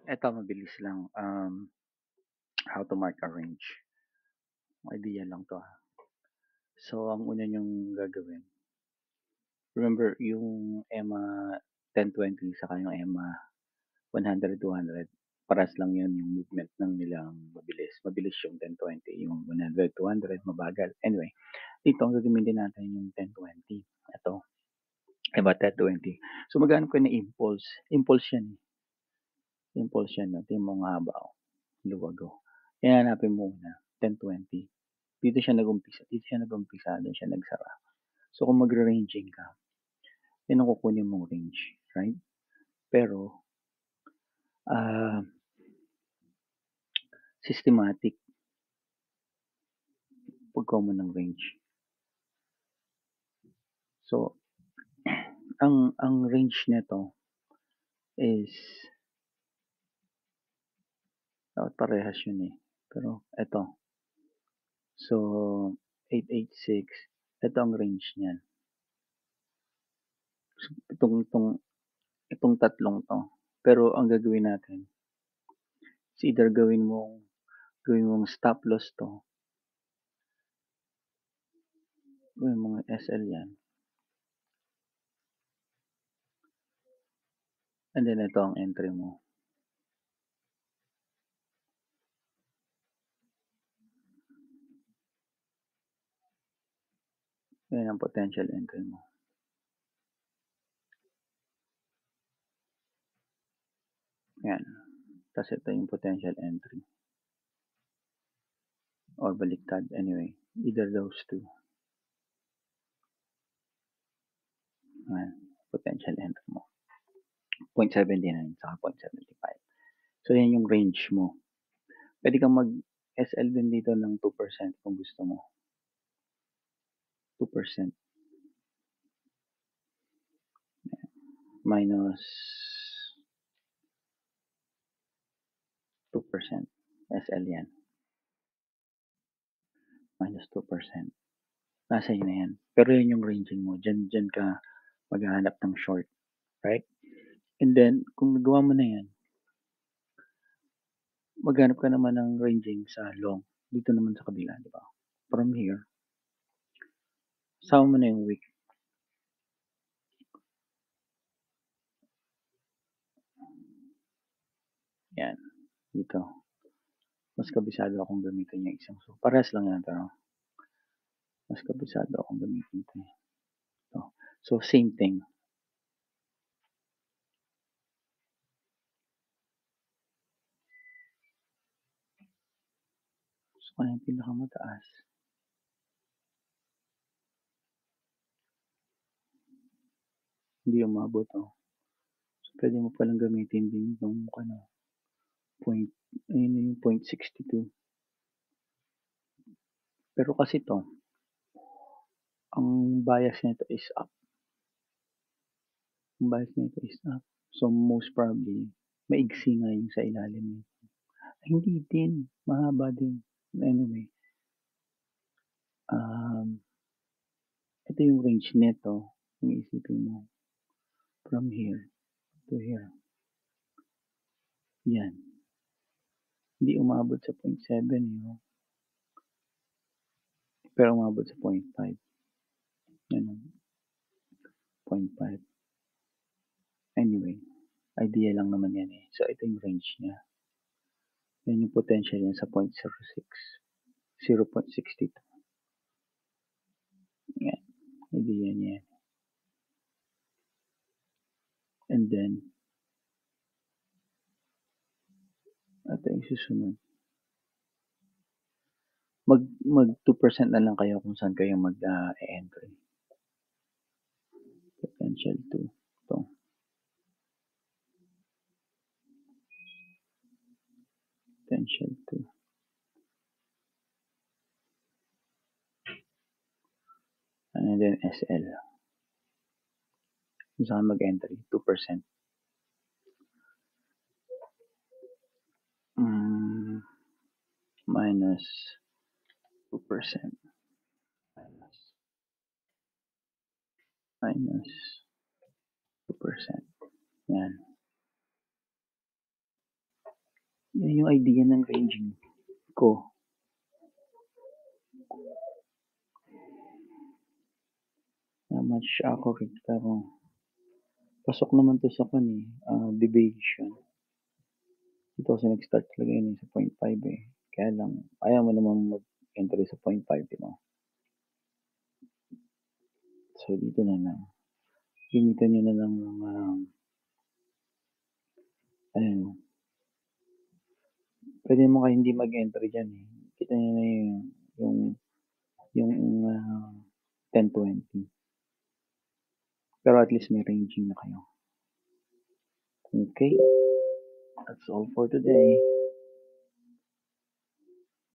Eto mabilis lang, how to mark a range. Idea lang 'to, So, ang una niyong gagawin, remember yung EMMA 10-20 saka yung EMMA 100-200, parehas lang yun yung movement ng nilang mabilis. Mabilis yung 10-20, yung 100-200 mabagal. Anyway, dito ang gagamitin natin yung 10-20. Ito, EMMA 10-20. So, maghanap ka ng impulse. Impulse yan, eh. Impulse yan, no? Tingnan mo ang haba, oh. Luwag, oh. Kaya hanapin mo muna, 10-20. Dito siya nag-umpisa, doon siya nagsara. So, kung magre-ranging ka, yun ang kukunin mong range, right? Pero, ah, systematic pagkuha mo ng range. So, ang range nito is dapat parehas yun eh. Pero eto. So, 886. Ito ang range niyan. So, itong tatlong to. Pero ang gagawin natin is either gawin mong stop loss to. Gawin mong SL yan. And then ito ang entry mo. Yan ang potential entry mo. Yan. Tapos ito yung potential entry. Or baliktad. Anyway, either those two. Yan. Potential entry mo. 0.79 saka 0.75. So, yan yung range mo. Pwede kang mag-SL din dito ng 2% kung gusto mo. 2% minus 2%. SL yan. Minus 2%. Nasa yun na yan. Pero yun yung ranging mo. Diyan ka maghahanap ng short. Right? And then, kung nagawa mo na yan, maghanap ka naman ng ranging sa long. Dito naman sa kabila, di ba? From here, sama mo na yung wick. Yan. Dito. Mas kabisado akong gamitin yung isang. So, parehas lang yan, pero mas kabisado akong gamitin ito. So, same thing. So, ano yung pinakamataas? Hindi umabot, oh. So, pwede mo palang gamitin din itong, ayun yung 0.62. Pero kasi to, ang bias nito is up. Ang bias nito is up. So, most probably, maigsi nga yung sa ilalim nito. Ay, hindi din. Mahaba din. Anyway, ito yung range nito. Kung isipin mo, from here to here. Yan. Hindi umabot sa 0.7 yun. Pero umabot sa 0.5. Yan. 0.5. Anyway, idea lang naman yan eh. So, ito yung range niya. Yan yung potential yan sa 0.06. 0.62. Yan. Idea niya yan. And then, ito yung susunod. Mag 2% na lang kayo kung saan kayo mag-entry. Potential 2. Ito. Potential 2. And then SL. Kung saan mag-entry, 2%. Minus 2%. Minus 2%. Yan. Yun yung idea ng ranging ko. Not much accurate pero pasok naman to sa deviation. Dito kasi nag-start talaga yun sa 0.5 eh. Kaya lang, ayaw mo naman mag-enter sa 0.5, di ba? So, dito na lang. Gamitan nyo na lang ng, ayun, pwede mo kayo hindi mag-enter dyan eh. Kita nyo na yung 1020. Pero at least may ranging na kayo. Okay, that's all for today.